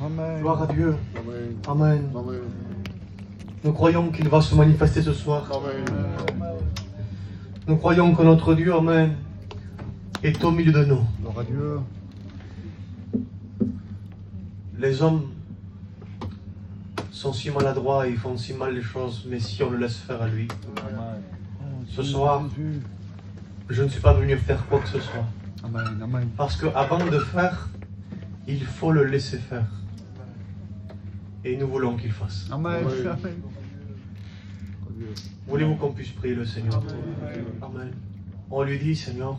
Amen. Gloire à Dieu. Amen. Amen. Amen. Nous croyons qu'il va se manifester ce soir. Amen. Nous croyons que notre Dieu, Amen, est au milieu de nous. Gloire à Dieu. Les hommes sont si maladroits et ils font si mal les choses, mais si on le laisse faire à lui. Ce soir, je ne suis pas venu faire quoi que ce soit. Amen. Amen. Parce qu'avant de faire, il faut le laisser faire. Et nous voulons qu'il fasse. Amen. Amen. Amen. Voulez-vous qu'on puisse prier le Seigneur? Amen. On lui dit, Seigneur,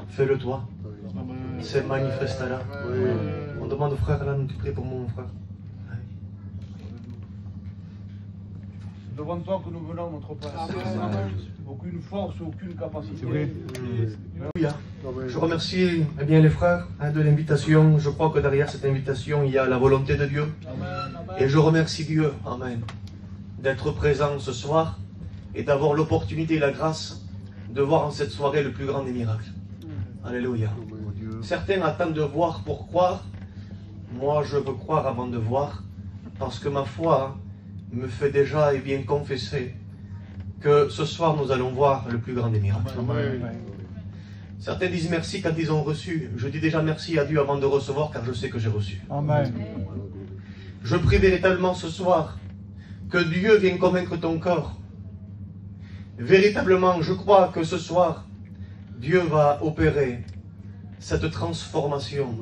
fais-le toi. C'est manifeste là. On demande au frère là, tu pries pour moi, mon frère. Devant toi que nous venons, notre Père. Aucune force, aucune capacité. C'est vrai. Alléluia. Je remercie bien les frères de l'invitation. Je crois que derrière cette invitation, il y a la volonté de Dieu. Et je remercie Dieu, Amen, d'être présent ce soir et d'avoir l'opportunité et la grâce de voir en cette soirée le plus grand des miracles. Alléluia. Certains attendent de voir pour croire. Moi, je veux croire avant de voir, parce que ma foi me fait déjà et bien confesser que ce soir, nous allons voir le plus grand des miracles. Amen. Certains disent merci quand ils ont reçu. Je dis déjà merci à Dieu avant de recevoir, car je sais que j'ai reçu. Amen. Je prie véritablement ce soir que Dieu vienne convaincre ton corps. Véritablement, je crois que ce soir, Dieu va opérer cette transformation.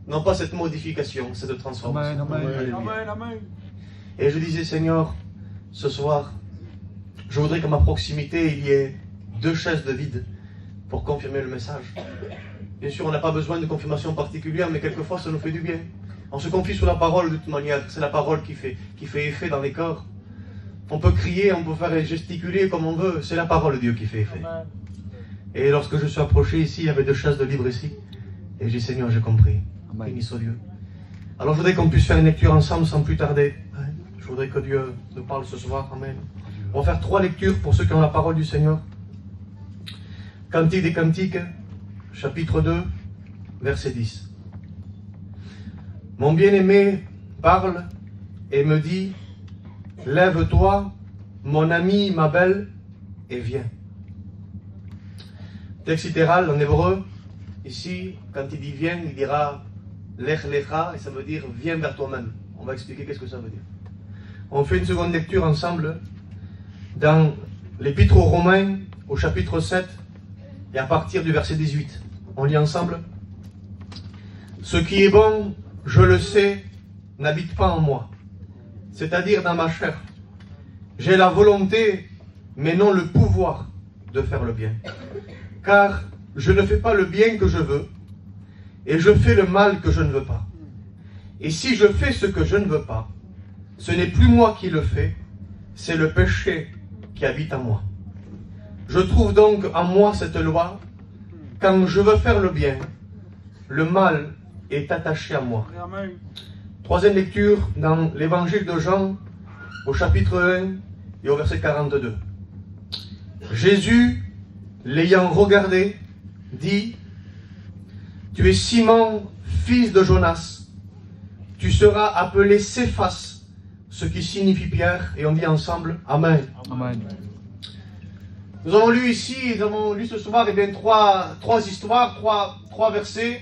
Non pas cette modification, cette transformation. Amen. Amen. Alléluia. Amen, amen. Et je disais, Seigneur, ce soir, je voudrais qu'à ma proximité, il y ait 2 chaises de vide pour confirmer le message. Bien sûr, on n'a pas besoin de confirmation particulière, mais quelquefois, ça nous fait du bien. On se confie sur la parole de toute manière. C'est la parole qui fait effet dans les corps. On peut crier, on peut faire gesticuler comme on veut. C'est la parole de Dieu qui fait effet. Et lorsque je suis approché ici, il y avait 2 chaises de libre ici. Et j'ai dit, Seigneur, j'ai compris. Amen. Béni soit Dieu. Alors je voudrais qu'on puisse faire une lecture ensemble sans plus tarder. Je voudrais que Dieu nous parle ce soir. Amen. On va faire 3 lectures pour ceux qui ont la parole du Seigneur. Cantique des Cantiques, chapitre 2, verset 10. Mon bien-aimé parle et me dit, lève-toi, mon ami, ma belle, et viens. Texte littéral en hébreu, ici, quand il dit viens, il dira lech lecha, et ça veut dire viens vers toi-même. On va expliquer qu'est-ce que ça veut dire. On fait une seconde lecture ensemble dans l'Épître aux Romains, au chapitre 7, et à partir du verset 18. On lit ensemble. Ce qui est bon, je le sais, n'habite pas en moi, c'est-à-dire dans ma chair. J'ai la volonté, mais non le pouvoir de faire le bien. Car je ne fais pas le bien que je veux, et je fais le mal que je ne veux pas. Et si je fais ce que je ne veux pas, ce n'est plus moi qui le fais, c'est le péché qui habite en moi. Je trouve donc en moi cette loi, quand je veux faire le bien, le mal est attaché à moi. Amen. Troisième lecture dans l'évangile de Jean, au chapitre 1 et au verset 42. Jésus, l'ayant regardé, dit, tu es Simon, fils de Jonas, tu seras appelé Céphas, ce qui signifie Pierre, et on dit ensemble Amen. Amen. Nous avons lu ici, nous avons lu ce soir, trois histoires, trois versets,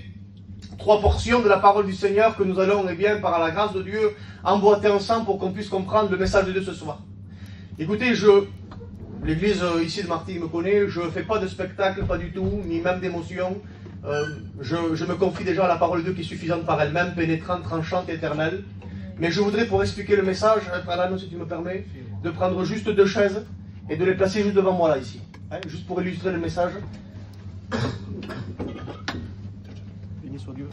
3 portions de la parole du Seigneur que nous allons, par la grâce de Dieu, emboîter ensemble pour qu'on puisse comprendre le message de Dieu ce soir. Écoutez, l'église ici de Martigues me connaît, je ne fais pas de spectacle, pas du tout, ni même d'émotion. Je me confie déjà à la parole de Dieu qui est suffisante par elle-même, pénétrante, tranchante, éternelle. Mais je voudrais, pour expliquer le message, Pradano, si tu me permets, de prendre juste 2 chaises et de les placer juste devant moi là, ici. Juste pour illustrer le message. Béni soit Dieu.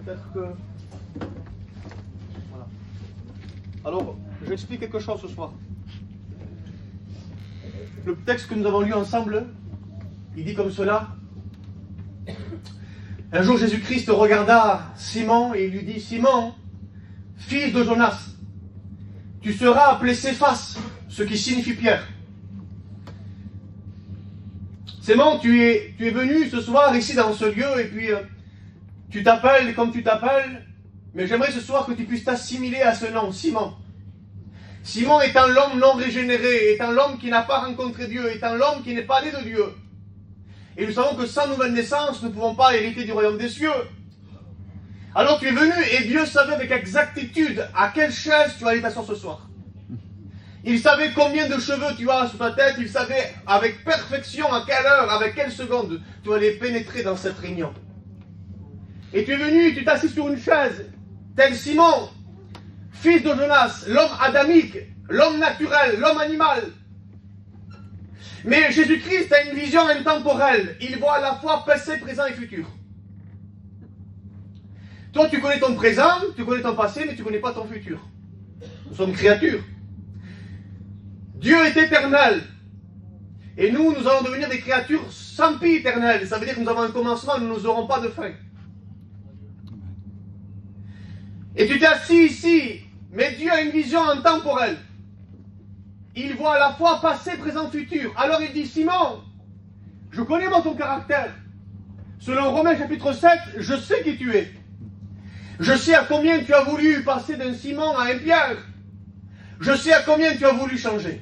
Peut-être que... Voilà. Alors, j'explique quelque chose ce soir. Le texte que nous avons lu ensemble, il dit comme cela. Un jour, Jésus-Christ regarda Simon et il lui dit, Simon, fils de Jonas, tu seras appelé Céphas, ce qui signifie Pierre. Simon, tu es venu ce soir ici dans ce lieu et puis tu t'appelles comme tu t'appelles, mais j'aimerais ce soir que tu puisses t'assimiler à ce nom, Simon. Simon étant l'homme non régénéré, étant l'homme qui n'a pas rencontré Dieu, étant l'homme qui n'est pas né de Dieu. Et nous savons que sans nouvelle naissance, nous ne pouvons pas hériter du royaume des cieux. Alors tu es venu et Dieu savait avec exactitude à quelle chaise tu allais t'asseoir ce soir. Il savait combien de cheveux tu as sur ta tête, il savait avec perfection à quelle heure, avec quelle seconde tu allais pénétrer dans cette réunion. Et tu es venu, tu t'es assis sur une chaise, tel Simon, fils de Jonas, l'homme adamique, l'homme naturel, l'homme animal. Mais Jésus-Christ a une vision intemporelle. Il voit à la fois passé, présent et futur. Toi, tu connais ton présent, tu connais ton passé, mais tu ne connais pas ton futur. Nous sommes créatures. Dieu est éternel. Et nous allons devenir des créatures sempiternelles. Ça veut dire que nous avons un commencement, nous n'aurons pas de fin. Et tu t'es assis ici, mais Dieu a une vision intemporelle. Il voit à la fois passé, présent, futur. Alors il dit, Simon, je connais moi ton caractère. Selon Romains chapitre 7, je sais qui tu es. Je sais à combien tu as voulu passer d'un Simon à un Pierre. Je sais à combien tu as voulu changer.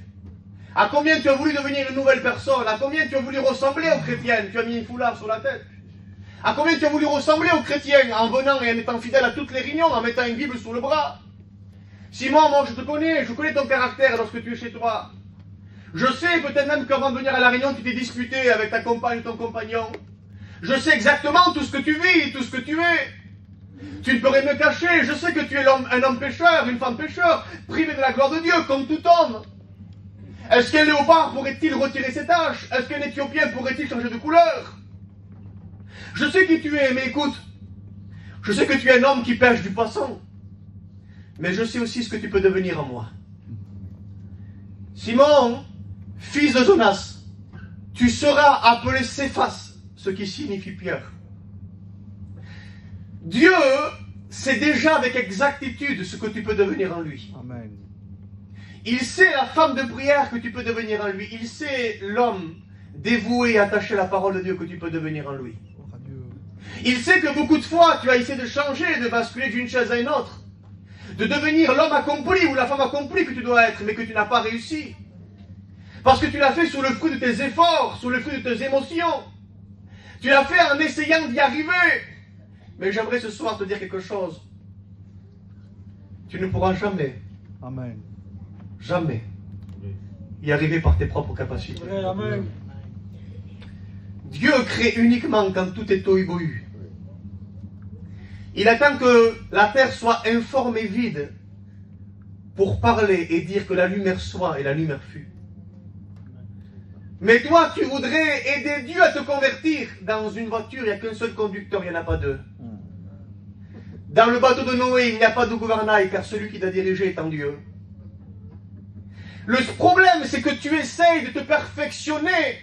À combien tu as voulu devenir une nouvelle personne. À combien tu as voulu ressembler aux chrétiennes. Tu as mis une foulard sur la tête. À combien tu as voulu ressembler aux chrétiens en venant et en étant fidèle à toutes les réunions, en mettant une Bible sous le bras. Simon, moi je te connais, je connais ton caractère lorsque tu es chez toi. Je sais peut-être même qu'avant de venir à la réunion, tu t'es disputé avec ta compagne ou ton compagnon. Je sais exactement tout ce que tu vis, tout ce que tu es. Tu ne peux rien me cacher, je sais que tu es un homme pécheur, une femme pécheur, privé de la gloire de Dieu, comme tout homme. Est-ce qu'un léopard pourrait-il retirer ses taches? Est-ce qu'un Éthiopien pourrait-il changer de couleur? Je sais qui tu es, mais écoute, je sais que tu es un homme qui pêche du poisson, mais je sais aussi ce que tu peux devenir en moi. Simon, fils de Jonas, tu seras appelé Céphas, ce qui signifie Pierre. Dieu sait déjà avec exactitude ce que tu peux devenir en lui. Amen. Il sait la femme de prière que tu peux devenir en lui. Il sait l'homme dévoué et attaché à la parole de Dieu que tu peux devenir en lui. Il sait que beaucoup de fois tu as essayé de changer, de basculer d'une chaise à une autre, de devenir l'homme accompli ou la femme accomplie que tu dois être, mais que tu n'as pas réussi. Parce que tu l'as fait sous le fruit de tes efforts, sous le fruit de tes émotions. Tu l'as fait en essayant d'y arriver. Mais j'aimerais ce soir te dire quelque chose. Tu ne pourras jamais, Amen. jamais y arriver par tes propres capacités. Amen. Dieu crée uniquement quand tout est tohu-bohu. Il attend que la terre soit informe et vide pour parler et dire que la lumière soit et la lumière fut. Mais toi, tu voudrais aider Dieu à te convertir. Dans une voiture, il n'y a qu'un seul conducteur, il n'y en a pas deux. Dans le bateau de Noé, il n'y a pas de gouvernail, car celui qui t'a dirigé est en Dieu. Le problème, c'est que tu essayes de te perfectionner,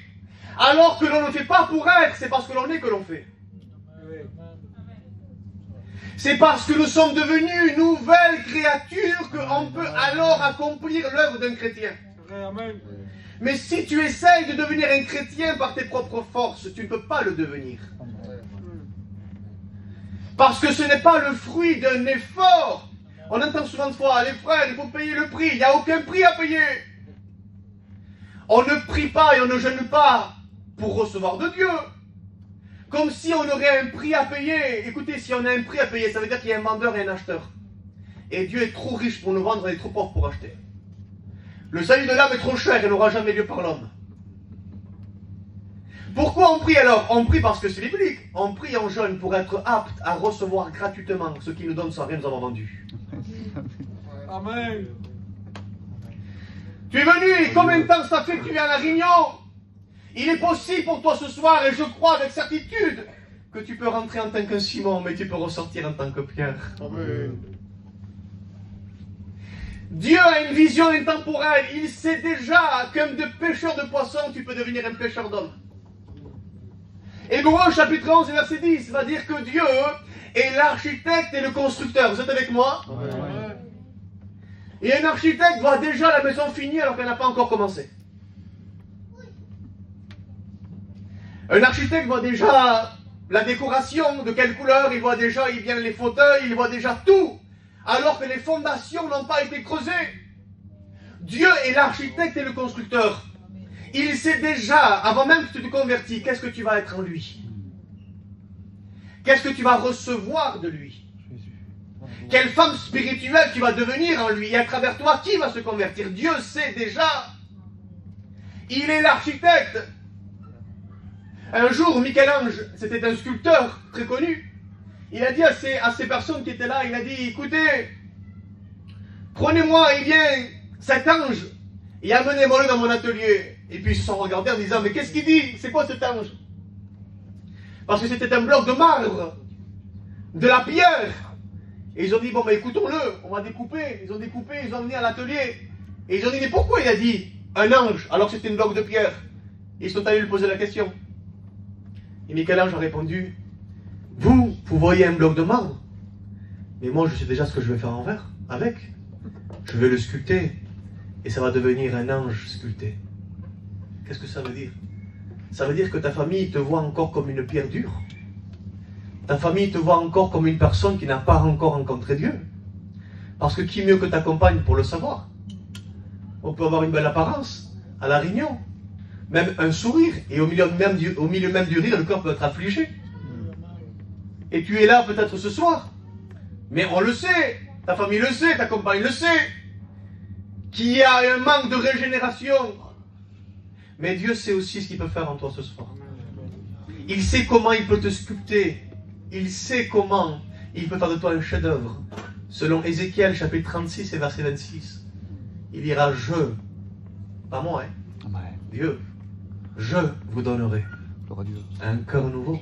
alors que l'on ne fait pas pour être, c'est parce que l'on est que l'on fait. C'est parce que nous sommes devenus une nouvelle créature qu'on peut alors accomplir l'œuvre d'un chrétien. Mais si tu essayes de devenir un chrétien par tes propres forces, tu ne peux pas le devenir. Parce que ce n'est pas le fruit d'un effort. On entend souvent de fois, les frères, il faut payer le prix. Il n'y a aucun prix à payer. On ne prie pas et on ne jeûne pas pour recevoir de Dieu. Comme si on aurait un prix à payer. Écoutez, si on a un prix à payer, ça veut dire qu'il y a un vendeur et un acheteur. Et Dieu est trop riche pour nous vendre et trop pauvre pour acheter. Le salut de l'âme est trop cher et n'aura jamais lieu par l'homme. Pourquoi on prie alors? On prie parce que c'est biblique. On prie en jeûne pour être apte à recevoir gratuitement ce qu'il nous donne sans rien nous avoir vendu. Amen. Tu es venu et combien de temps ça fait que tu es à la réunion? Il est possible pour toi ce soir, et je crois avec certitude, que tu peux rentrer en tant qu'un Simon, mais tu peux ressortir en tant que Pierre. Amen. Dieu a une vision intemporelle. Il sait déjà qu'un de pêcheur de poissons, tu peux devenir un pêcheur d'hommes. Hébreux chapitre 11 et verset 10 va dire que Dieu est l'architecte et le constructeur. Vous êtes avec moi? Amen. Et un architecte voit déjà la maison finie alors qu'elle n'a pas encore commencé. Un architecte voit déjà la décoration, de quelle couleur, il voit déjà les fauteuils, il voit déjà tout, alors que les fondations n'ont pas été creusées. Dieu est l'architecte et le constructeur. Il sait déjà, avant même que tu te convertis, qu'est-ce que tu vas être en lui. Qu'est-ce que tu vas recevoir de lui. Quelle femme spirituelle tu vas devenir en lui. Et à travers toi, qui va se convertir. Dieu sait déjà. Il est l'architecte. Un jour, Michel-Ange, c'était un sculpteur très connu, il a dit à ces personnes qui étaient là, il a dit, écoutez, prenez-moi, cet ange, et amenez-moi-le dans mon atelier. Et puis ils se sont regardés en disant, mais qu'est-ce qu'il dit? C'est quoi cet ange? Parce que c'était un bloc de marbre, de la pierre. Et ils ont dit, bon, ben écoutons-le, on va découper. Ils ont découpé, ils ont amené à l'atelier. Et ils ont dit, mais pourquoi il a dit un ange, alors que c'était une bloc de pierre? Et ils sont allés lui poser la question. Et Michel-Ange a répondu, vous voyez un bloc de marbre, mais moi je sais déjà ce que je vais faire avec. Je vais le sculpter, et ça va devenir un ange sculpté. Qu'est-ce que ça veut dire? Ça veut dire que ta famille te voit encore comme une pierre dure. Ta famille te voit encore comme une personne qui n'a pas encore rencontré Dieu. Parce que qui mieux que ta compagne pour le savoir? On peut avoir une belle apparence à la réunion, même un sourire, et au milieu même du rire, le cœur peut être affligé. Et tu es là peut-être ce soir, mais on le sait, ta famille le sait, ta compagne le sait, qu'il y a un manque de régénération. Mais Dieu sait aussi ce qu'il peut faire en toi ce soir. Il sait comment il peut te sculpter. Il sait comment il peut faire de toi un chef-d'œuvre. Selon Ézéchiel, chapitre 36 et verset 26, il dira, je, pas moi, Dieu, je vous donnerai un cœur nouveau.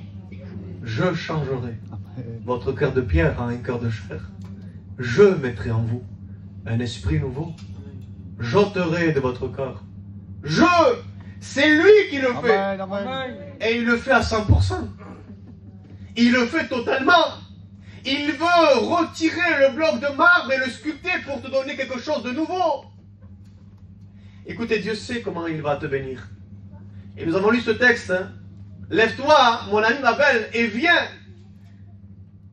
Je changerai votre cœur de pierre en un cœur de chair. Je mettrai en vous un esprit nouveau. J'ôterai de votre corps. C'est lui qui le fait. Amen. Et il le fait à 100%. Il le fait totalement. Il veut retirer le bloc de marbre et le sculpter pour te donner quelque chose de nouveau. Écoutez, Dieu sait comment il va te bénir. Et nous avons lu ce texte. Lève-toi, mon ami m'appelle, et viens.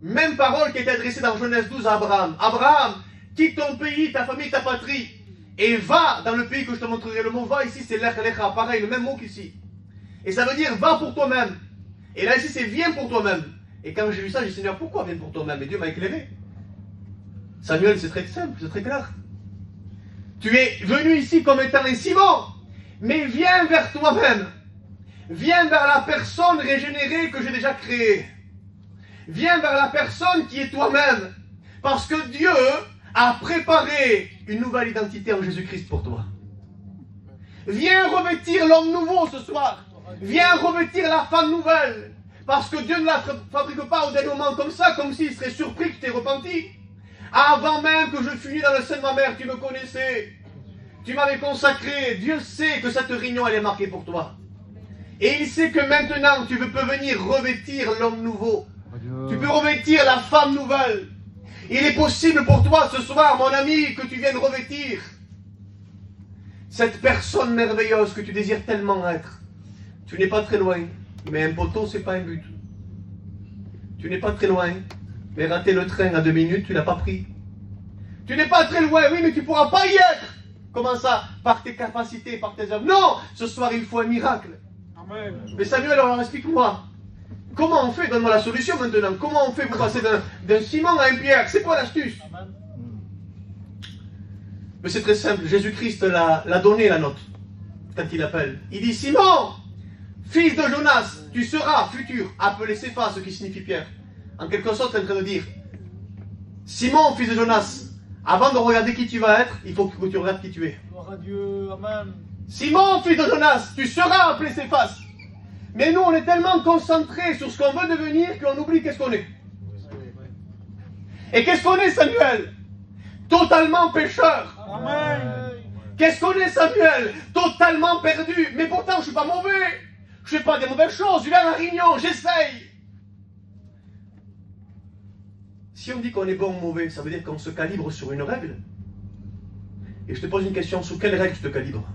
Même parole qui est adressée dans Genèse 12 à Abraham. Abraham, quitte ton pays, ta famille, ta patrie, et va dans le pays que je te montrerai. Le mot va ici, c'est lech lecha, pareil, le même mot qu'ici. Et ça veut dire va pour toi-même. Et là ici, c'est viens pour toi-même. Et quand j'ai lu ça, j'ai dit, Seigneur, pourquoi viens pour toi-même? Et Dieu m'a éclairé. Samuel, c'est très simple, c'est très clair. Tu es venu ici comme étant un Simon, mais viens vers toi-même. Viens vers la personne régénérée que j'ai déjà créée. Viens vers la personne qui est toi-même. Parce que Dieu a préparé une nouvelle identité en Jésus-Christ pour toi. Viens revêtir l'homme nouveau ce soir. Viens revêtir la femme nouvelle. Parce que Dieu ne la fabrique pas au dernier moment comme ça, comme s'il serait surpris que tu t'es repenti. Avant même que je fus né dans le sein de ma mère, tu me connaissais. Tu m'avais consacré. Dieu sait que cette réunion, elle est marquée pour toi. Et il sait que maintenant, tu peux venir revêtir l'homme nouveau. Tu peux revêtir la femme nouvelle. Il est possible pour toi ce soir, mon ami, que tu viennes revêtir cette personne merveilleuse que tu désires tellement être. Tu n'es pas très loin, mais un poteau, c'est pas un but. Tu n'es pas très loin, mais rater le train à 2 minutes, tu l'as pas pris. Tu n'es pas très loin, oui, mais tu ne pourras pas y être. Comment ça? Par tes capacités, par tes œuvres. Non, ce soir, il faut un miracle. Amen. Mais Samuel, alors explique-moi. Comment on fait? Donne-moi la solution maintenant. Comment on fait pour passer d'un ciment à un pierre? C'est quoi l'astuce? Mais c'est très simple. Jésus-Christ l'a donné la note quand il appelle. Il dit, Simon, fils de Jonas, tu seras futur appelé Céphas, ce qui signifie pierre. En quelque sorte, il est en train de dire, Simon, fils de Jonas, avant de regarder qui tu vas être, il faut que tu regardes qui tu es. Gloire à Dieu. Amen. Simon, fils de Jonas, tu seras appelé Céphas. Mais nous, on est tellement concentrés sur ce qu'on veut devenir qu'on oublie qu'est-ce qu'on est. Et qu'est-ce qu'on est, Samuel? Totalement pécheur. Amen. Qu'est-ce qu'on est, Samuel? Totalement perdu. Mais pourtant, je ne suis pas mauvais. Je ne fais pas des mauvaises choses. Je viens à la réunion, j'essaye. Si on dit qu'on est bon ou mauvais, ça veut dire qu'on se calibre sur une règle. Et je te pose une question, sous quelle règle tu te calibres?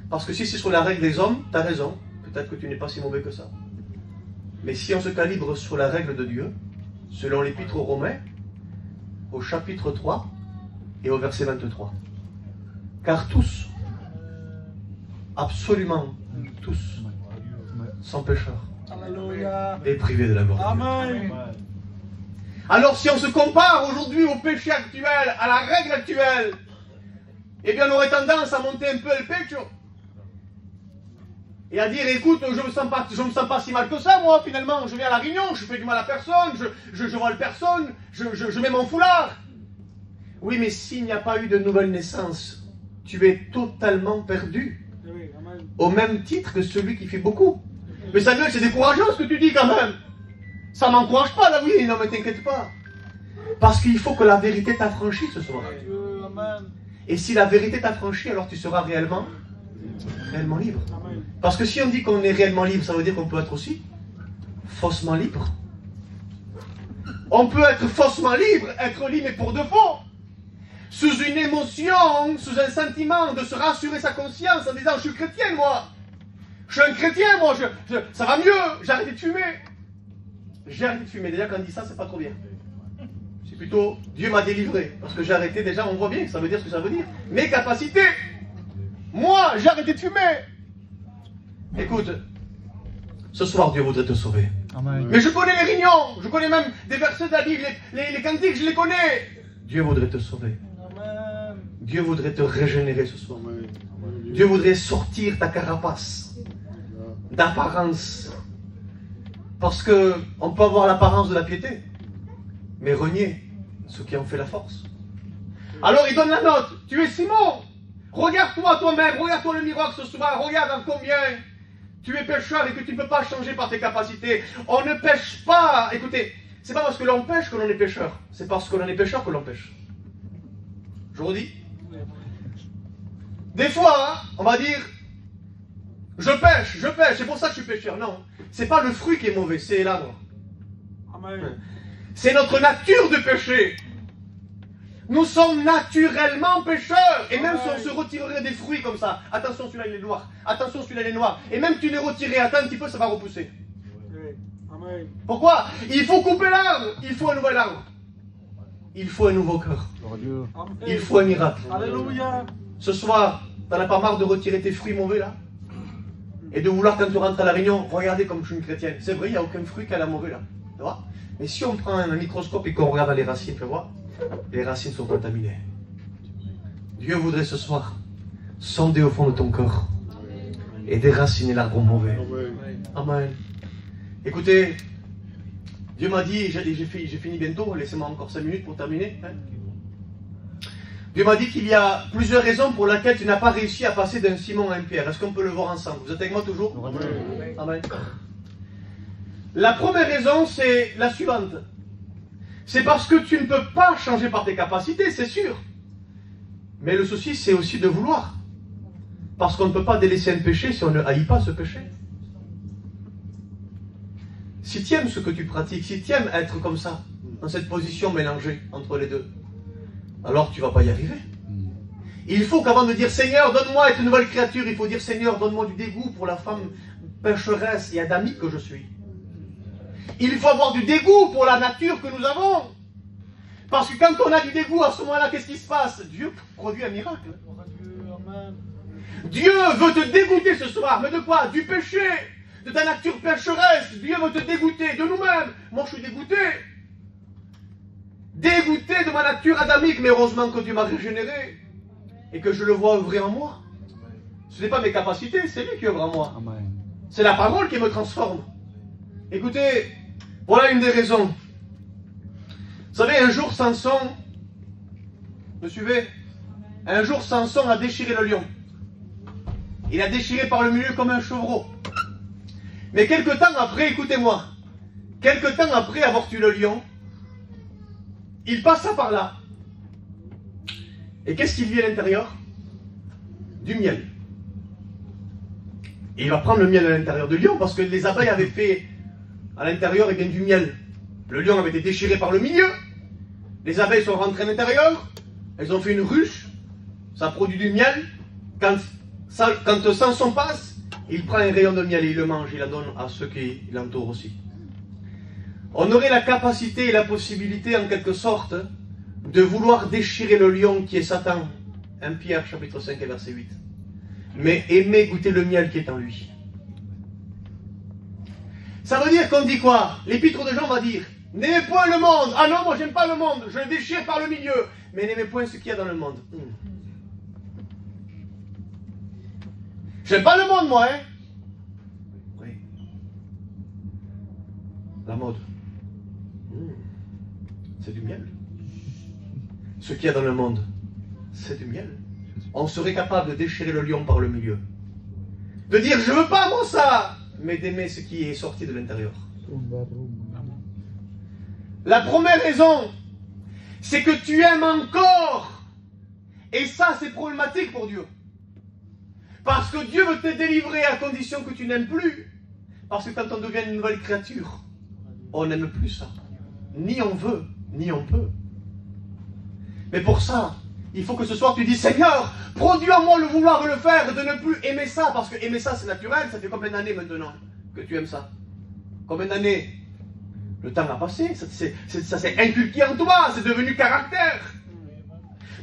Parce que si c'est sur la règle des hommes, tu as raison. Tu peut-être que tu n'es pas si mauvais que ça. Mais si on se calibre sur la règle de Dieu, selon l'Épître aux Romains, au chapitre 3 et au verset 23. Car tous, absolument tous, sont pécheurs et privés de la gloire de Dieu. Alors si on se compare aujourd'hui au péché actuel, à la règle actuelle, eh bien on aurait tendance à monter un peu le pecho et à dire, écoute, je me sens pas si mal que ça, moi, finalement. Je viens à la réunion, je fais du mal à personne, je vole personne, je mets mon foulard. Oui, mais s'il n'y a pas eu de nouvelle naissance, tu es totalement perdu. Au même titre que celui qui fait beaucoup. Mais Samuel, c'est décourageant ce que tu dis quand même. Ça m'encourage pas, là, oui, non, mais t'inquiète pas. Parce qu'il faut que la vérité t'affranchisse ce soir. Et si la vérité t'affranchit, alors tu seras réellement libre. Parce que si on dit qu'on est réellement libre, ça veut dire qu'on peut être aussi faussement libre. On peut être faussement libre, être libre mais pour de faux. Sous une émotion, sous un sentiment de se rassurer sa conscience en disant je suis chrétien moi. Je suis un chrétien moi, ça va mieux, j'ai arrêté de fumer. J'ai arrêté de fumer, déjà quand on dit ça, c'est pas trop bien. C'est plutôt Dieu m'a délivré. Parce que j'ai arrêté déjà, on voit bien que ça veut dire ce que ça veut dire. Mes capacités. Moi, j'ai arrêté de fumer. Écoute, ce soir, Dieu voudrait te sauver. Amen. Mais je connais les réunions, je connais même des versets de la Bible, les cantiques, je les connais. Dieu voudrait te sauver. Amen. Dieu voudrait te régénérer ce soir. Dieu voudrait sortir ta carapace d'apparence. Parce que on peut avoir l'apparence de la piété, mais renier ce qui en fait la force. Alors il donne la note. Tu es Simon. Regarde-toi toi-même, regarde-toi le miroir ce soir, regarde en combien tu es pécheur et que tu ne peux pas changer par tes capacités. On ne pêche pas. Écoutez, c'est pas parce que l'on pêche que l'on est pécheur, c'est parce que l'on est pécheur que l'on pêche. Je vous dis. Des fois, hein, on va dire, je pêche, c'est pour ça que je suis pécheur. Non, c'est pas le fruit qui est mauvais, c'est l'arbre. C'est notre nature de péché. Nous sommes naturellement pécheurs. Et même si on se retirerait des fruits comme ça, attention celui-là il est noir, attention celui-là il est noir, et même tu les retirais, attends un petit peu, ça va repousser. Pourquoi? Il faut couper l'arbre, il faut un nouvel arbre. Il faut un nouveau cœur. Il faut un miracle. Alléluia. Ce soir, t'en as pas marre de retirer tes fruits mauvais là? Et de vouloir quand tu rentres à la réunion, regarder comme je suis une chrétienne. C'est vrai, il n'y a aucun fruit qu'elle a mauvais là. Tu vois? Mais si on prend un microscope et qu'on regarde les racines, tu vois, les racines sont contaminées. Dieu voudrait ce soir sonder au fond de ton cœur et déraciner l'arbre mauvais. Amen. Écoutez, Dieu m'a dit, j'ai fini bientôt, laissez-moi encore 5 minutes pour terminer. Hein. Dieu m'a dit qu'il y a plusieurs raisons pour lesquelles tu n'as pas réussi à passer d'un Simon à un Pierre. Est-ce qu'on peut le voir ensemble? Vous êtes avec moi toujours? Amen. La première raison, c'est la suivante. C'est parce que tu ne peux pas changer par tes capacités, c'est sûr. Mais le souci, c'est aussi de vouloir. Parce qu'on ne peut pas délaisser un péché si on ne haït pas ce péché. Si tu aimes ce que tu pratiques, si tu aimes être comme ça, dans cette position mélangée entre les deux, alors tu ne vas pas y arriver. Il faut qu'avant de dire Seigneur, donne-moi être une nouvelle créature, il faut dire Seigneur, donne-moi du dégoût pour la femme pécheresse et adamique que je suis. Il faut avoir du dégoût pour la nature que nous avons. Parce que quand on a du dégoût, à ce moment-là, qu'est-ce qui se passe? Dieu produit un miracle. Dieu veut te dégoûter ce soir. Mais de quoi? Du péché, de ta nature pécheresse. Dieu veut te dégoûter de nous-mêmes. Moi, je suis dégoûté. Dégoûté de ma nature adamique. Mais heureusement que Dieu m'a régénéré. Et que je le vois œuvrer en moi. Ce n'est pas mes capacités, c'est lui qui œuvre en moi. C'est la parole qui me transforme. Écoutez, voilà une des raisons. Vous savez, un jour, Samson, me suivez? Un jour, Samson a déchiré le lion. Il a déchiré par le milieu comme un chevreau. Mais quelque temps après, écoutez-moi, quelque temps après avoir tué le lion, il passa par là. Et qu'est-ce qu'il vit à l'intérieur? Du miel. Et il va prendre le miel à l'intérieur du lion parce que les abeilles avaient fait à l'intérieur du miel. Le lion avait été déchiré par le milieu. Les abeilles sont rentrées à l'intérieur. Elles ont fait une ruche. Ça produit du miel. Quand Samson passe, il prend un rayon de miel et il le mange, il en donne à ceux qui l'entourent aussi. On aurait la capacité et la possibilité, en quelque sorte, de vouloir déchirer le lion qui est Satan. 1 Pierre, chapitre 5 et verset 8. Mais aimer goûter le miel qui est en lui. Ça veut dire qu'on dit quoi? L'épître de Jean va dire, n'aimez point le monde. Ah non, moi j'aime pas le monde, je le déchire par le milieu. Mais n'aimez point ce qu'il y a dans le monde. J'aime pas le monde, moi, hein? Oui. La mode. C'est du miel. Ce qu'il y a dans le monde, c'est du miel. On serait capable de déchirer le lion par le milieu. De dire, je veux pas, moi, ça, mais d'aimer ce qui est sorti de l'intérieur. La première raison, c'est que tu aimes encore. Et ça, c'est problématique pour Dieu. Parce que Dieu veut te délivrer à condition que tu n'aimes plus. Parce que quand on devient une nouvelle créature, on n'aime plus ça. Ni on veut, ni on peut. Mais pour ça, il faut que ce soir tu dis, Seigneur, produis en moi le vouloir et le faire, de ne plus aimer ça. Parce que aimer ça, c'est naturel. Ça fait combien d'années maintenant que tu aimes ça? Combien d'années? Le temps a passé. Ça s'est inculqué en toi. C'est devenu caractère.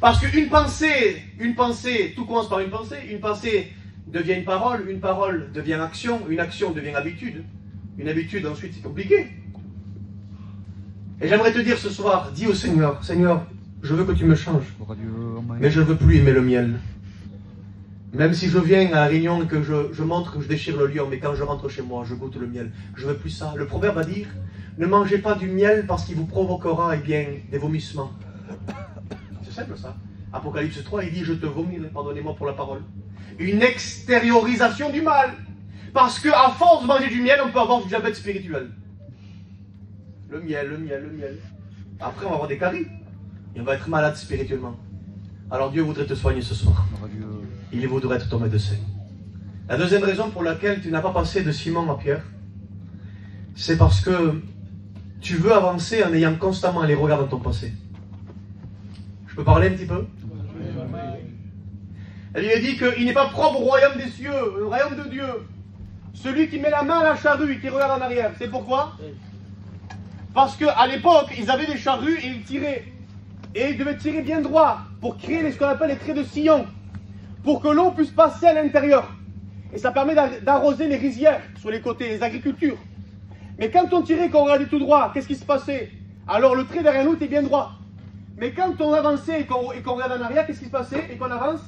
Parce qu'une pensée, tout commence par une pensée devient une parole devient action, une action devient habitude, une habitude ensuite c'est compliqué. Et j'aimerais te dire ce soir, dis au Seigneur, Seigneur, je veux que tu me changes, mais je ne veux plus aimer le miel. Même si je viens à la réunion et que je montre que je déchire le lion, mais quand je rentre chez moi, je goûte le miel. Je ne veux plus ça. Le proverbe va dire, ne mangez pas du miel parce qu'il vous provoquera des vomissements. C'est simple ça. Apocalypse 3, il dit, je te vomirai, pardonnez-moi pour la parole. Une extériorisation du mal. Parce qu'à force de manger du miel, on peut avoir du diabète spirituel. Le miel. Après, on va avoir des caries. Et on va être malade spirituellement. Alors Dieu voudrait te soigner ce soir. Il voudrait être ton médecin. La deuxième raison pour laquelle tu n'as pas passé de Simon à Pierre, c'est parce que tu veux avancer en ayant constamment les regards dans ton passé. Je peux parler un petit peu? Elle lui a dit qu'il n'est pas propre au royaume des cieux, au royaume de Dieu. Celui qui met la main à la charrue et qui regarde en arrière. C'est pourquoi? Parce qu'à l'époque, ils avaient des charrues et ils tiraient. Et ils devaient tirer bien droit pour créer ce qu'on appelle les traits de sillon. Pour que l'eau puisse passer à l'intérieur. Et ça permet d'arroser les rizières sur les côtés, les agricultures. Mais quand on tirait et qu'on regardait tout droit, qu'est-ce qui se passait? Alors le trait derrière nous était bien droit. Mais quand on avançait et qu'on regarde en arrière, qu'est-ce qui se passait? Et qu'on avance,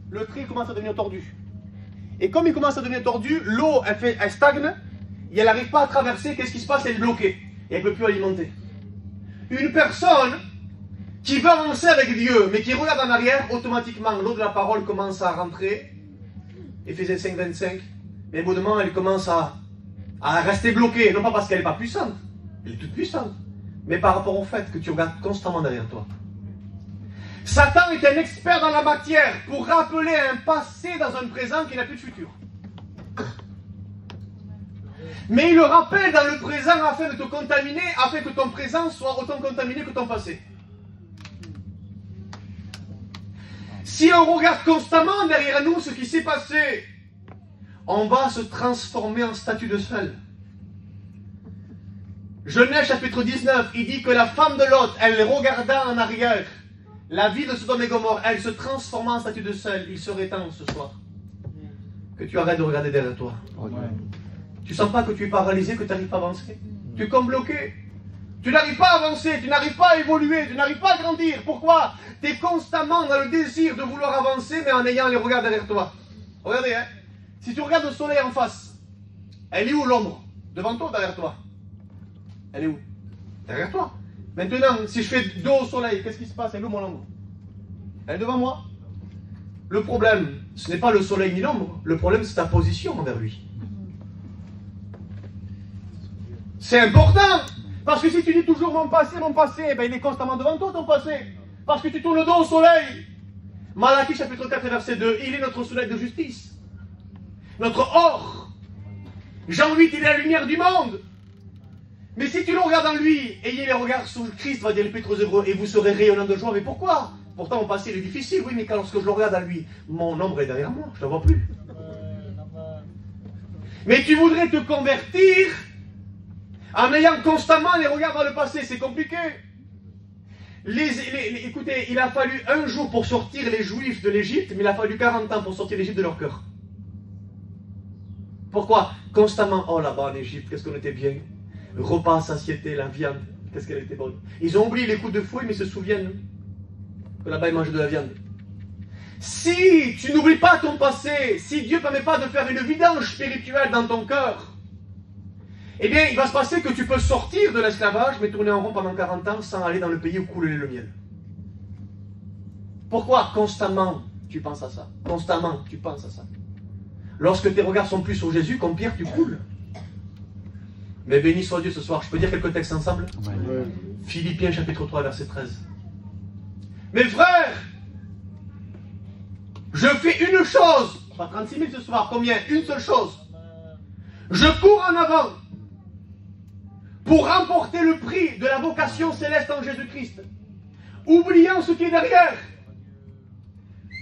le trait commence à devenir tordu. Et comme il commence à devenir tordu, l'eau, elle stagne, et elle n'arrive pas à traverser, qu'est-ce qui se passe? Elle est bloquée, et elle ne peut plus alimenter. Une personne qui veut avancer avec Dieu, mais qui regarde en arrière, automatiquement, l'eau de la parole commence à rentrer, Éphésiens 5, 25, mais au bout d'un moment, elle commence à rester bloquée, non pas parce qu'elle n'est pas puissante, elle est toute puissante, mais par rapport au fait que tu regardes constamment derrière toi. Satan est un expert dans la matière pour rappeler un passé dans un présent qui n'a plus de futur. Mais il le rappelle dans le présent afin de te contaminer, afin que ton présent soit autant contaminé que ton passé. Si on regarde constamment derrière nous ce qui s'est passé, on va se transformer en statue de sel. Genèse chapitre 19, il dit que la femme de Lot, elle regarda en arrière la vie de Sodome et Gomorrhe, elle se transforma en statue de sel. Il serait temps ce soir que tu arrêtes de regarder derrière toi. Tu sens pas que tu es paralysé, que tu n'arrives pas à avancer? Tu es comme bloqué. Tu n'arrives pas à avancer, tu n'arrives pas à évoluer, tu n'arrives pas à grandir. Pourquoi? Tu es constamment dans le désir de vouloir avancer, mais en ayant les regards derrière toi. Regardez, hein. Si tu regardes le soleil en face, elle est où l'ombre? Devant toi ou derrière toi? Elle est où? Derrière toi. Maintenant, si je fais dos au soleil, qu'est-ce qui se passe? Elle est où mon ombre? Elle est devant moi. Le problème, ce n'est pas le soleil ni l'ombre. Le problème, c'est ta position envers lui. C'est important. Parce que si tu dis toujours mon passé, ben il est constamment devant toi, ton passé. Parce que tu tournes le dos au soleil. Malachie chapitre 4 verset 2, il est notre soleil de justice. Notre or. Jean 8, il est la lumière du monde. Mais si tu le regardes en lui, ayez les regards sur Christ, va dire l'Épître aux Hébreux, et vous serez rayonnant de joie. Mais pourquoi? Pourtant mon passé il est difficile, oui, mais lorsque je le regarde en lui, mon ombre est derrière moi, je ne la vois plus. Mais tu voudrais te convertir en ayant constamment les regards dans le passé. C'est compliqué. Écoutez, il a fallu un jour pour sortir les Juifs de l'Égypte, mais il a fallu 40 ans pour sortir l'Égypte de leur cœur. Pourquoi? Constamment, oh là-bas en Égypte, qu'est-ce qu'on était bien. Repas, satiété, la viande, qu'est-ce qu'elle était bonne. Ils ont oublié les coups de fouet, mais ils se souviennent que là-bas ils mangeaient de la viande. Si tu n'oublies pas ton passé, si Dieu ne permet pas de faire une vidange spirituelle dans ton cœur, eh bien il va se passer que tu peux sortir de l'esclavage, mais tourner en rond pendant 40 ans sans aller dans le pays où coule le miel. Pourquoi? Constamment tu penses à ça. Constamment tu penses à ça. Lorsque tes regards sont plus sur Jésus, comme Pierre, tu coules. Mais béni soit Dieu ce soir. Je peux dire quelques textes ensemble? Ouais. Philippiens chapitre 3 verset 13. Mes frères, je fais une chose, pas 36 000 ce soir, combien? Une seule chose. Je cours en avant pour remporter le prix de la vocation céleste en Jésus-Christ, oubliant ce qui est derrière.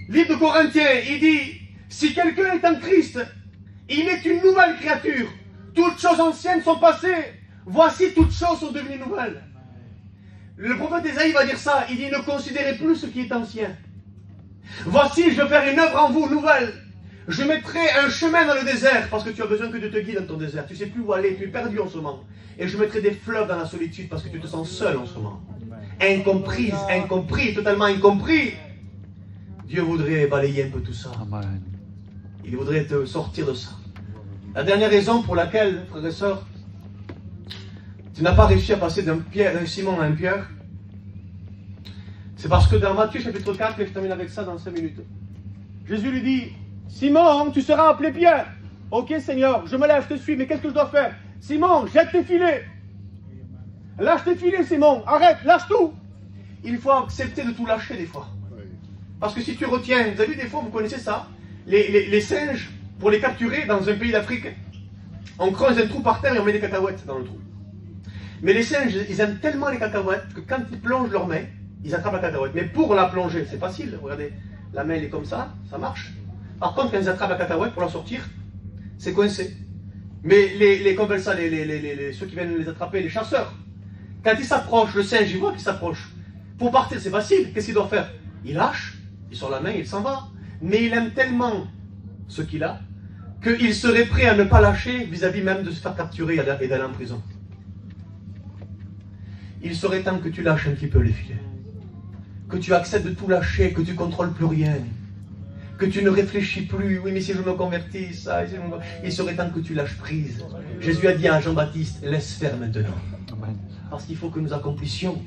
Livre de Corinthiens, il dit, si quelqu'un est en Christ, il est une nouvelle créature. Toutes choses anciennes sont passées. Voici toutes choses sont devenues nouvelles. Le prophète Ésaïe va dire ça. Il dit, ne considérez plus ce qui est ancien. Voici, je vais faire une œuvre en vous nouvelle. Je mettrai un chemin dans le désert, parce que tu as besoin que de te guider dans ton désert. Tu ne sais plus où aller, tu es perdu en ce moment. Et je mettrai des fleuves dans la solitude, parce que tu te sens seul en ce moment. Incomprise, incompris, totalement incompris. Dieu voudrait balayer un peu tout ça. Amen. Il voudrait te sortir de ça. La dernière raison pour laquelle, frères et sœurs, tu n'as pas réussi à passer d'un Simon à un Pierre, c'est parce que dans Matthieu chapitre 4, et je termine avec ça dans 5 minutes, Jésus lui dit, Simon, tu seras appelé Pierre. Ok Seigneur, je me lève, je te suis, mais qu'est-ce que je dois faire? Simon, jette tes filets. Lâche tes filets, Simon, arrête, lâche tout. Il faut accepter de tout lâcher des fois. Parce que si tu retiens, vous avez vu des fois, vous connaissez ça, les singes, pour les capturer dans un pays d'Afrique, on creuse un trou par terre et on met des cacahuètes dans le trou. Mais les singes, ils aiment tellement les cacahuètes que quand ils plongent leurs mains, ils attrapent la cacahuète. Mais pour la plonger, c'est facile. Regardez, la main elle est comme ça marche. Par contre, quand ils attrapent la cacahuète pour la sortir, c'est coincé. Mais comment on appelle ça, ceux qui viennent les attraper, les chasseurs, quand ils s'approchent, le singe, il voit qu'il s'approche. Pour partir, c'est facile. Qu'est-ce qu'il doit faire? Il lâche, il sort la main, il s'en va. Mais il aime tellement ce qu'il a, qu'il serait prêt à ne pas lâcher vis-à-vis même de se faire capturer et d'aller en prison. Il serait temps que tu lâches un petit peu les filets. Que tu acceptes de tout lâcher, que tu ne contrôles plus rien. Que tu ne réfléchis plus. Oui, mais si je me convertis, ça... Il serait temps que tu lâches prise. Jésus a dit à Jean-Baptiste, laisse faire maintenant. Parce qu'il faut que nous accomplissions.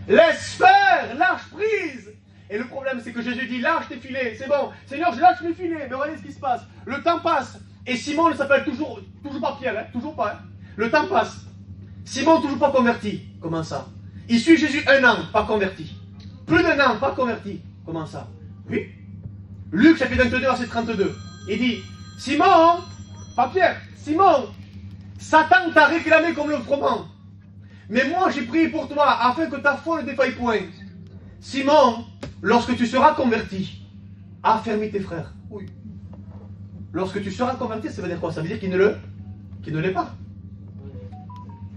Laisse faire, lâche prise. Et le problème, c'est que Jésus dit, lâche tes filets, c'est bon. Seigneur, je lâche mes filets. Mais regardez ce qui se passe. Le temps passe. Et Simon ne s'appelle toujours pas Pierre, hein, toujours pas. Hein. Le temps passe. Simon, toujours pas converti. Comment ça? Il suit Jésus 1 an, pas converti. Plus d'1 an, pas converti. Comment ça? Oui. Luc, chapitre 22, verset 32. Il dit, Simon, pas Pierre, Simon, Satan t'a réclamé comme le froment. Mais moi, j'ai prié pour toi, afin que ta foi ne défaille point. Simon, lorsque tu seras converti, affermis tes frères. Oui. Lorsque tu seras converti, ça veut dire quoi? Ça veut dire qu'il ne l'est pas.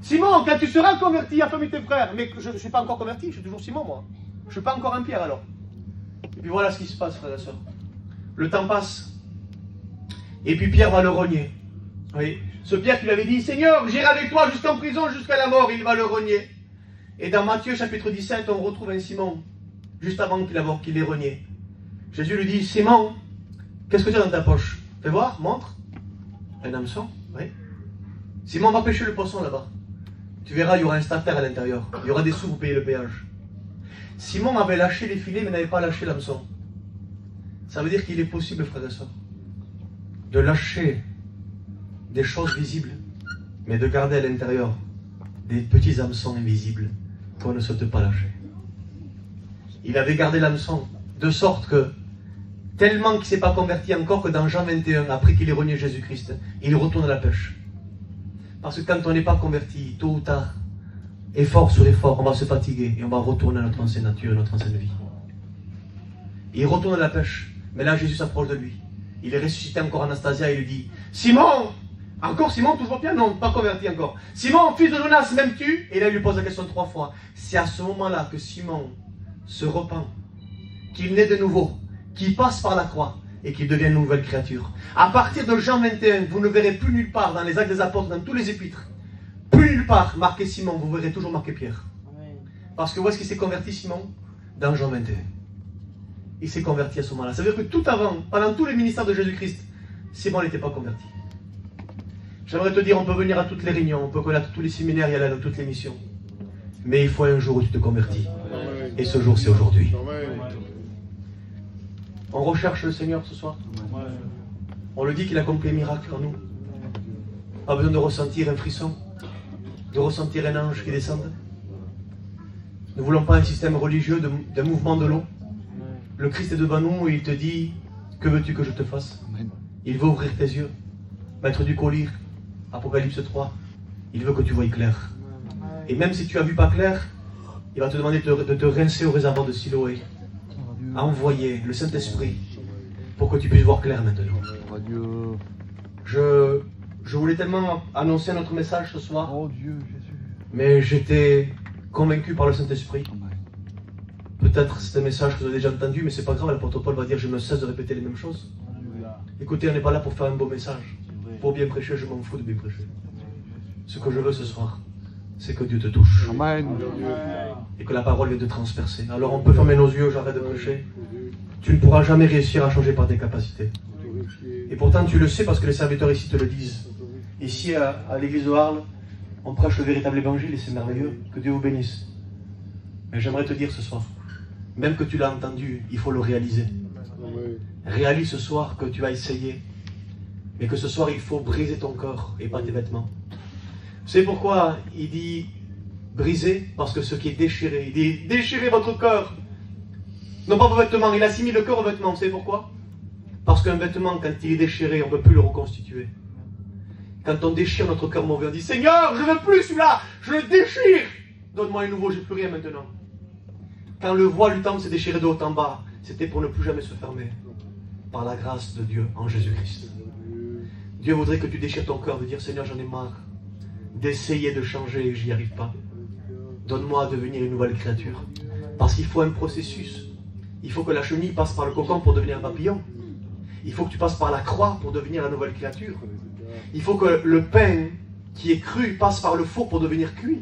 Simon, quand tu seras converti, affermis tes frères. Mais je ne suis pas encore converti, je suis toujours Simon, moi. Je ne suis pas encore un Pierre, alors. Et puis voilà ce qui se passe, frères et sœurs. Le temps passe. Et puis Pierre va le renier. Oui. Ce Pierre qui lui avait dit, Seigneur, j'irai avec toi jusqu'en prison, jusqu'à la mort, il va le renier. Et dans Matthieu chapitre 17, on retrouve un Simon, juste avant qu'il l'ait renié. Jésus lui dit, Simon, qu'est-ce que tu as dans ta poche? Fais voir, montre. Un hameçon, oui. Simon va pêcher le poisson là-bas. Tu verras, il y aura un stataire à l'intérieur. Il y aura des sous pour payer le péage. Simon avait lâché les filets, mais n'avait pas lâché l'hameçon. Ça veut dire qu'il est possible, frères et sœurs, de lâcher des choses visibles, mais de garder à l'intérieur des petits hameçons invisibles qu'on ne souhaite pas lâcher. Il avait gardé l'hameçon, de sorte que, tellement qu'il ne s'est pas converti encore, que dans Jean 21, après qu'il ait renié Jésus-Christ, il retourne à la pêche. Parce que quand on n'est pas converti, tôt ou tard, effort sur effort, on va se fatiguer et on va retourner à notre ancienne nature, notre ancienne vie. Il retourne à la pêche, mais là Jésus s'approche de lui. Il est ressuscité encore Anastasia et lui dit, Simon, Encore Simon, toujours bien? Non, pas converti encore. Simon, fils de Jonas, m'aimes-tu? Et là, il lui pose la question 3 fois. C'est à ce moment-là que Simon se repent, qu'il naît de nouveau, qu'il passe par la croix et qu'il devient une nouvelle créature. À partir de Jean 21, vous ne verrez plus nulle part dans les Actes des Apôtres, dans tous les épîtres, plus nulle part marqué Simon, vous verrez toujours marqué Pierre. Parce que où est-ce qu'il s'est converti, Simon? Dans Jean 21. Il s'est converti à ce moment-là. Ça veut dire que tout avant, pendant tous les ministères de Jésus-Christ, Simon n'était pas converti. J'aimerais te dire, on peut venir à toutes les réunions, on peut connaître tous les séminaires et aller dans toutes les missions. Mais il faut un jour où tu te convertis. Et ce jour, c'est aujourd'hui. On recherche le Seigneur ce soir. On le dit qu'il accomplit un miracle en nous. Pas besoin de ressentir un frisson, de ressentir un ange qui descende. Ne voulons pas un système religieux d'un mouvement de l'eau. Le Christ est devant nous et il te dit, que veux-tu que je te fasse? Il veut ouvrir tes yeux, mettre du collier. Apocalypse 3, il veut que tu voies clair. Et même si tu as vu pas clair, il va te demander de te rincer au réservoir de Siloé. Envoyer le Saint-Esprit pour que tu puisses voir clair maintenant. Je voulais tellement annoncer notre message ce soir, mais j'étais convaincu par le Saint-Esprit. Peut-être c'est un message que vous avez déjà entendu, mais c'est pas grave, l'apôtre Paul va dire je ne cesse de répéter les mêmes choses. Écoutez, on n'est pas là pour faire un beau message. Pour bien prêcher, je m'en fous de bien prêcher. Ce que je veux ce soir, c'est que Dieu te touche. Amen. Et que la parole vienne te transpercer. Alors on peut fermer nos yeux, j'arrête de prêcher. Tu ne pourras jamais réussir à changer par tes capacités. Et pourtant tu le sais parce que les serviteurs ici te le disent. Ici à l'église de Arles, on prêche le véritable évangile et c'est merveilleux. Que Dieu vous bénisse. Mais j'aimerais te dire ce soir, même que tu l'as entendu, il faut le réaliser. Réalise ce soir que tu as essayé, mais que ce soir il faut briser ton corps et pas tes vêtements. Vous savez pourquoi il dit briser? Parce que ce qui est déchiré, il dit déchirez votre corps. Non pas vos vêtements, il assimile le corps aux vêtements. Vous savez pourquoi? Parce qu'un vêtement, quand il est déchiré, on ne peut plus le reconstituer. Quand on déchire notre cœur mauvais, on dit Seigneur, je ne veux plus celui-là, je le déchire. Donne-moi un nouveau, j'ai plus rien maintenant. Quand le voile du temple s'est déchiré de haut en bas, c'était pour ne plus jamais se fermer. Par la grâce de Dieu en Jésus-Christ. Dieu voudrait que tu déchires ton cœur, de dire Seigneur, j'en ai marre d'essayer de changer et j'y arrive pas. Donne-moi à devenir une nouvelle créature. Parce qu'il faut un processus. Il faut que la chenille passe par le cocon pour devenir un papillon. Il faut que tu passes par la croix pour devenir la nouvelle créature. Il faut que le pain qui est cru passe par le four pour devenir cuit.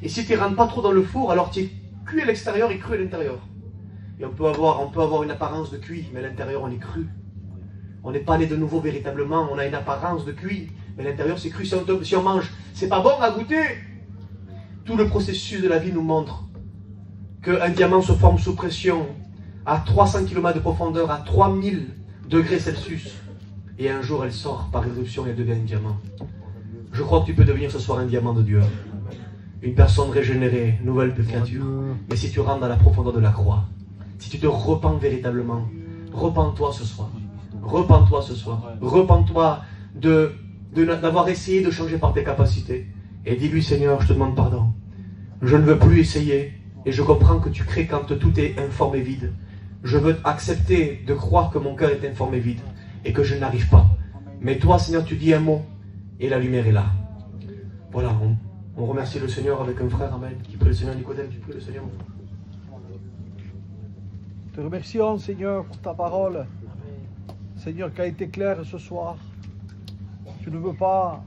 Et si tu ne rentres pas trop dans le four, alors tu es cuit à l'extérieur et cru à l'intérieur. Et on peut avoir une apparence de cuit, mais à l'intérieur on est cru. On n'est pas né de nouveau véritablement, on a une apparence de cuit, mais à l'intérieur c'est cru. Si on mange, c'est pas bon à goûter. Tout le processus de la vie nous montre qu'un diamant se forme sous pression à 300 km de profondeur, à 3000 degrés Celsius. Et un jour elle sort par éruption et elle devient un diamant. Je crois que tu peux devenir ce soir un diamant de Dieu. Une personne régénérée, nouvelle créature. Mais si tu rentres dans la profondeur de la croix, si tu te repens véritablement, repens-toi ce soir. Repens-toi ce soir. Repens-toi d'avoir essayé de changer par tes capacités. Et dis-lui, Seigneur, je te demande pardon. Je ne veux plus essayer. Et je comprends que tu crées quand tout est informe et vide. Je veux accepter de croire que mon cœur est informe et vide. Et que je n'arrive pas. Mais toi, Seigneur, tu dis un mot. Et la lumière est là. Voilà, on remercie le Seigneur avec un frère, Amen, qui prie le Seigneur. Nicodème, tu pries le Seigneur. Te remercions, Seigneur, pour ta parole. Seigneur, qui a été claire ce soir. Tu ne veux pas